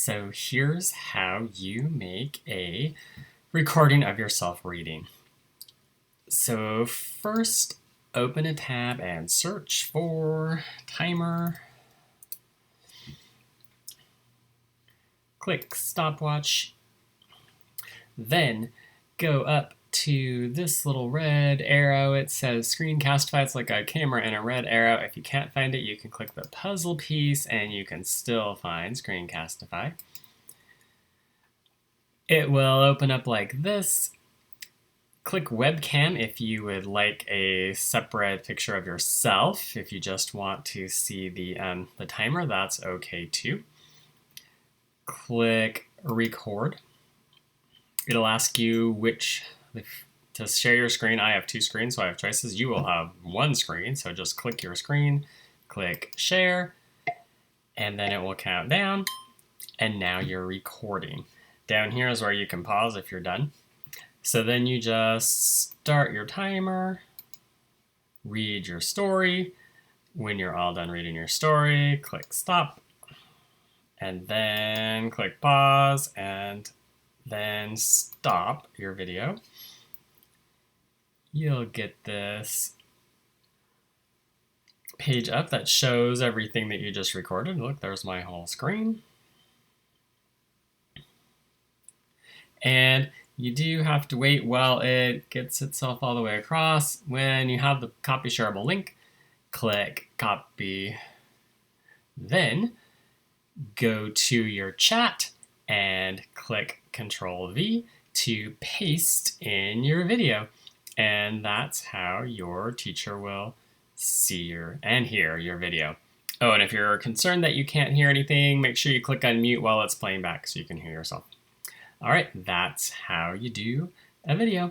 So here's how you make a recording of yourself reading. So first, open a tab and search for timer. Click stopwatch. Then go up to this little red arrow. It says Screencastify. It's like a camera and a red arrow. If you can't find it, you can click the puzzle piece and you can still find Screencastify. It will open up like this. Click webcam if you would like a separate picture of yourself. If you just want to see the timer, that's okay too. Click record. It'll ask you to share your screen. I have two screens, so I have choices. You will have one screen, so just click your screen, click share, and then it will count down, and now you're recording. Down here is where you can pause if you're done. So then you just start your timer, read your story. When you're all done reading your story, click stop, and then click pause, and then stop your video. You'll get this page up that shows everything that you just recorded. Look, there's my whole screen. And you do have to wait while it gets itself all the way across. When you have the copy shareable link, click copy. Then go to your chat and click Control V to paste in your video. And that's how your teacher will see and hear your video. Oh, and if you're concerned that you can't hear anything, make sure you click unmute while it's playing back so you can hear yourself. All right, that's how you do a video.